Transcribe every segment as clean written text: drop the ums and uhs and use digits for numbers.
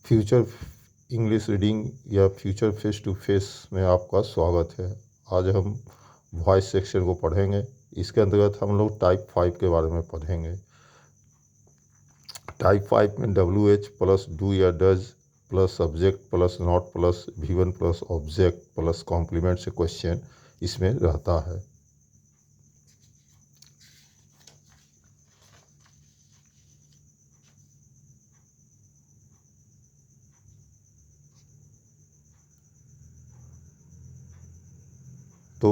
Future English reading या future face to face में आपका स्वागत है। आज हम वॉइस सेक्शन को पढ़ेंगे। इसके अंतर्गत हम लोग टाइप 5 के बारे में पढ़ेंगे। टाइप 5 में WH प्लस डू या does plus subject plus not plus V1 plus object plus complement से क्वेश्चन इसमें रहता है। तो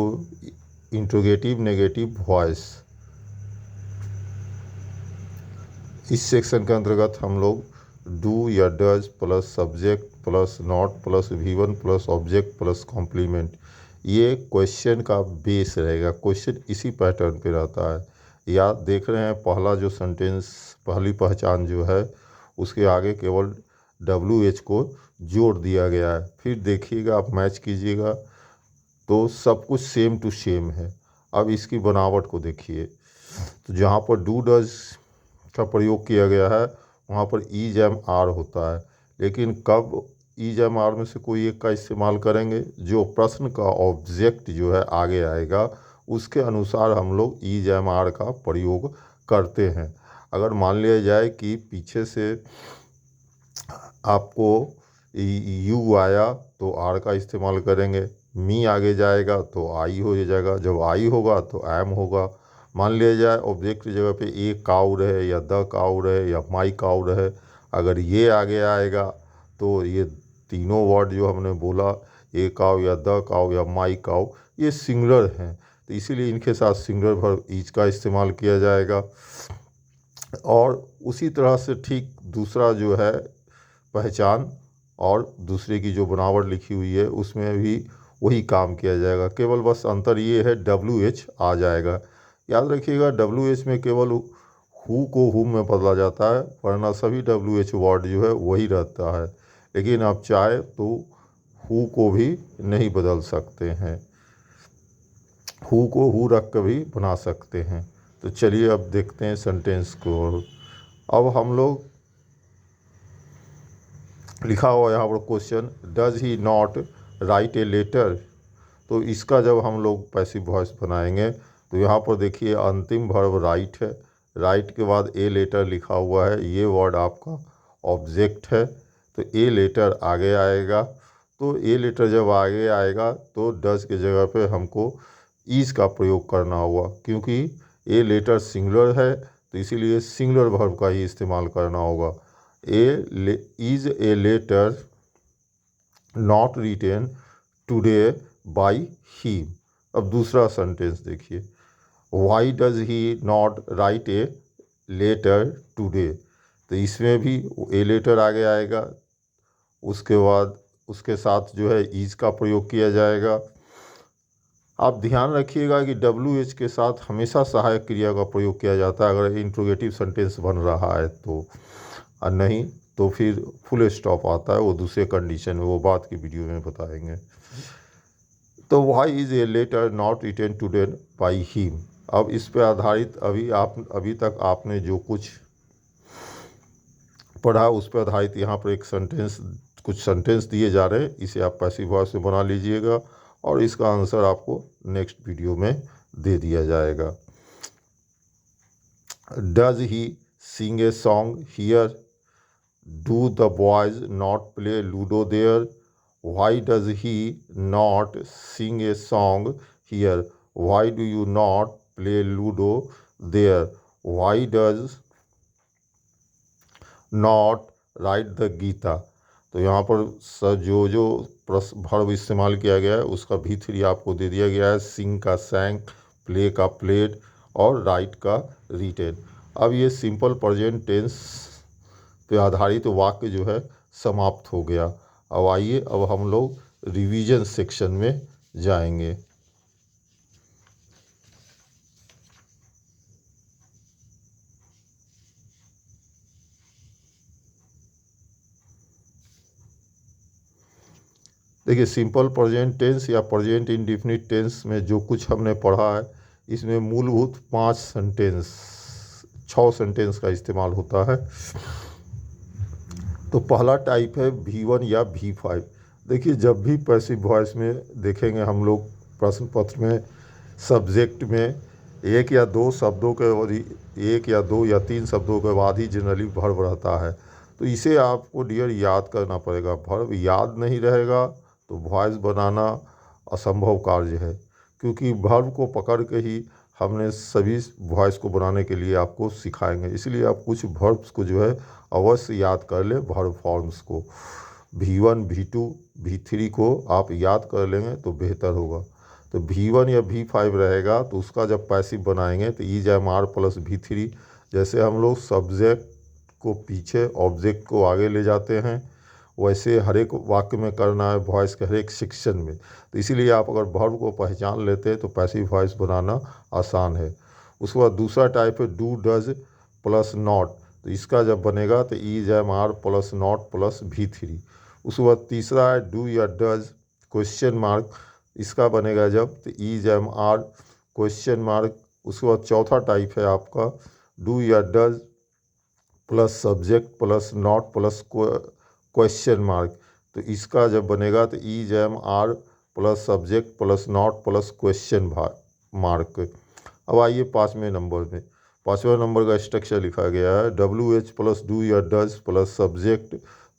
इंट्रोगेटिव नेगेटिव वॉइस, इस सेक्शन के अंतर्गत हम लोग डू या does plus subject plus not plus V1 plus object plus complement, ये क्वेश्चन का बेस रहेगा। क्वेश्चन इसी पैटर्न पे रहता है। या देख रहे हैं पहला जो सेंटेंस, पहली पहचान जो है उसके आगे केवल WH को जोड़ दिया गया है। फिर देखिएगा, आप मैच कीजिएगा तो सब कुछ सेम टू सेम है। अब इसकी बनावट को देखिए, तो जहाँ पर डू डज का प्रयोग किया गया है वहाँ पर ईज एम आर होता है। लेकिन कब ईज एम आर में से कोई एक का इस्तेमाल करेंगे? जो प्रश्न का ऑब्जेक्ट जो है आगे आएगा उसके अनुसार हम लोग ईज एम आर का प्रयोग करते हैं। अगर मान लिया जाए कि पीछे से आपको यू आया तो आर का इस्तेमाल करेंगे, मी आगे जाएगा तो आई हो जाएगा, जब आई होगा तो एम होगा। मान लिया जाए ऑब्जेक्ट की जगह पे ए काऊ रहे या द काऊ रहे या माई काऊ रहे, अगर ये आगे आएगा तो ये तीनों वर्ड जो हमने बोला, ए काऊ या द काऊ या माई काऊ, ये सिंगुलर हैं, तो इसीलिए इनके साथ सिंगुलर वर्ब ईच का इस्तेमाल किया जाएगा। और उसी तरह से ठीक दूसरा जो है पहचान और दूसरे की जो बनावट लिखी हुई है उसमें भी वही काम किया जाएगा। केवल बस अंतर ये है WH आ जाएगा। याद रखिएगा WH में केवल हु को हु में बदला जाता है, वरना सभी WH वर्ड जो है वही रहता है। लेकिन आप चाहे तो हु को भी नहीं बदल सकते हैं, हु को हु रख कर भी बना सकते हैं। तो चलिए अब देखते हैं सेंटेंस को। अब हम लोग लिखा हुआ यहाँ पर question, does he not write a letter. तो इसका जब हम लोग पैसिव वॉइस बनाएंगे तो यहाँ पर देखिए अंतिम वर्ब राइट है, राइट के बाद ए लेटर लिखा हुआ है, ये वर्ड आपका ऑब्जेक्ट है, तो ए लेटर आगे आएगा। तो ए लेटर जब आगे आएगा तो डज के जगह पे हमको ईज का प्रयोग करना होगा, क्योंकि ए लेटर सिंगुलर है तो इसीलिए सिंगुलर वर्ब का ही इस्तेमाल करना होगा। Is a letter not written today by he. अब दूसरा सेंटेंस देखिए, why does he not write a letter today. तो इसमें भी ए लेटर आगे आएगा, उसके बाद उसके साथ जो है ईज का प्रयोग किया जाएगा। आप ध्यान रखिएगा कि WH के साथ हमेशा सहायक क्रिया का प्रयोग किया जाता है अगर इंट्रोगेटिव सेंटेंस बन रहा है तो, और नहीं तो फिर फुल स्टॉप आता है, वो दूसरे कंडीशन में, वो बात की वीडियो में बताएंगे। तो why is a letter not written today by him. अब इस पे आधारित अभी तक आपने जो कुछ पढ़ा उस पर आधारित यहाँ पर एक सेंटेंस, कुछ सेंटेंस दिए जा रहे हैं, इसे आप पैसिव वॉइस में बना लीजिएगा और इसका आंसर आपको नेक्स्ट वीडियो में दे दिया जाएगा। Does he sing a song here? Do the boys not play ludo there? Why does he not sing a song here? Why do you not play Ludo there? Why does not write the Gita? तो यहाँ पर जो verb इस्तेमाल किया गया है उसका V3 आपको दे दिया गया है, सिंग का सैंग, प्ले का प्लेड और राइट का रिटेन। अब ये सिंपल प्रेजेंट टेंस पे आधारित वाक्य जो है समाप्त हो गया। अब आइए, अब हम लोग रिवीजन सेक्शन में जाएंगे। देखिए, सिंपल प्रेजेंट टेंस या प्रेजेंट इंडेफिनिट टेंस में जो कुछ हमने पढ़ा है इसमें मूलभूत 6 सेंटेंस का इस्तेमाल होता है। तो पहला टाइप है V1 या V5। देखिए, जब भी पैसिव वॉइस में देखेंगे हम लोग प्रश्न पत्र में सब्जेक्ट में एक या दो शब्दों के और एक या दो या तीन शब्दों के बाद ही जनरली वर्ब रहता है। तो इसे आपको डियर याद करना पड़ेगा। वर्ब याद नहीं रहेगा तो वॉइस बनाना असंभव कार्य है, क्योंकि वर्ब को पकड़ के ही हमने सभी वॉइस को बनाने के लिए आपको सिखाएंगे। इसलिए आप कुछ वर्ब्स को जो है अवश्य याद कर लें। वर्ब फॉर्म्स को V1, V2, V3 को आप याद कर लेंगे तो बेहतर होगा। तो V1 या V5 रहेगा तो उसका जब पैसिव बनाएंगे तो is am are plus V3। जैसे हम लोग सब्जेक्ट को पीछे ऑब्जेक्ट को आगे ले जाते हैं, वैसे हर एक वाक्य में करना है, वॉइस के हर एक सेक्शन में। तो इसीलिए आप अगर वर्ब को पहचान लेते हैं तो पैसिव वॉइस बनाना आसान है। उसके बाद दूसरा टाइप है डू डज प्लस नॉट। तो इसका जब बनेगा तो is am are plus not plus V3। उसके बाद तीसरा है डू या डज क्वेश्चन मार्क। इसका बनेगा जब तो is am are question mark. उसके बाद चौथा टाइप है आपका डू या does plus subject plus not plus question mark. तो इसका जब बनेगा तो is am are plus subject plus not plus question mark. अब आइए पाँचवें नंबर में। पाँचवें नंबर का स्ट्रक्चर लिखा गया है WH प्लस डू या does plus subject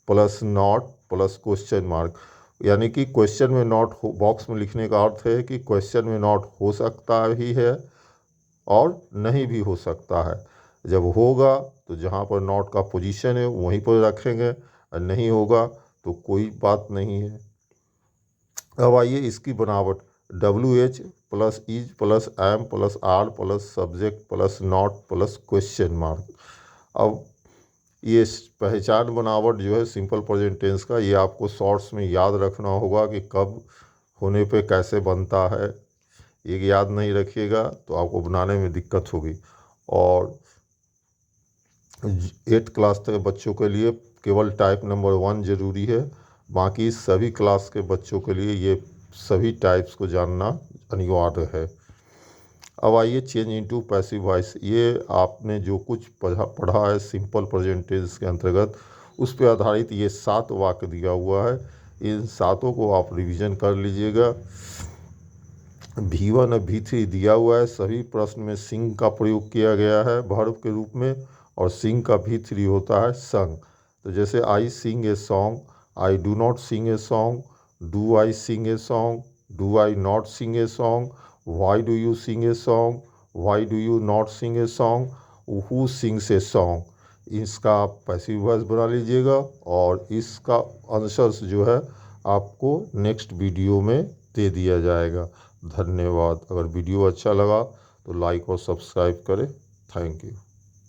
plus not plus question mark. यानी कि क्वेश्चन में नॉट बॉक्स में लिखने का अर्थ है कि क्वेश्चन में नॉट हो सकता ही है और नहीं भी हो सकता है। जब होगा तो जहाँ पर नॉट का पोजीशन है वहीं पर रखेंगे, और नहीं होगा तो कोई बात नहीं है। अब आइए इसकी बनावट। WH plus is plus am plus are plus subject plus not plus question mark. अब ये पहचान बनावट जो है सिंपल प्रेजेंट टेंस का, ये आपको शॉर्ट्स में याद रखना होगा कि कब होने पे कैसे बनता है। ये याद नहीं रखिएगा तो आपको बनाने में दिक्कत होगी। और 8th क्लास तक बच्चों के लिए केवल टाइप नंबर 1 ज़रूरी है, बाकी सभी क्लास के बच्चों के लिए ये सभी टाइप्स को जानना अनिवार्य है। अब आइए चेंज इनटू पैसिव वॉइस। ये आपने जो कुछ पढ़ा है सिंपल प्रेजेंट टेंस के अंतर्गत, उस पर आधारित ये 7 वाक्य दिया हुआ है। इन 7 को आप रिवीजन कर लीजिएगा। V1 और V3 दिया हुआ है। सभी प्रश्न में सिंग का प्रयोग किया गया है वर्ब के रूप में, और सिंग का V3 होता है संग। तो जैसे I sing a song, I do not sing a song, do I sing a song, do I not sing a song, why do you sing a song, why do you not sing a song, who sings a song. इसका आप passive voice बना लीजिएगा, और इसका answers जो है आपको next video में दे दिया जाएगा। धन्यवाद। अगर वीडियो अच्छा लगा तो लाइक और सब्सक्राइब करें। Thank you.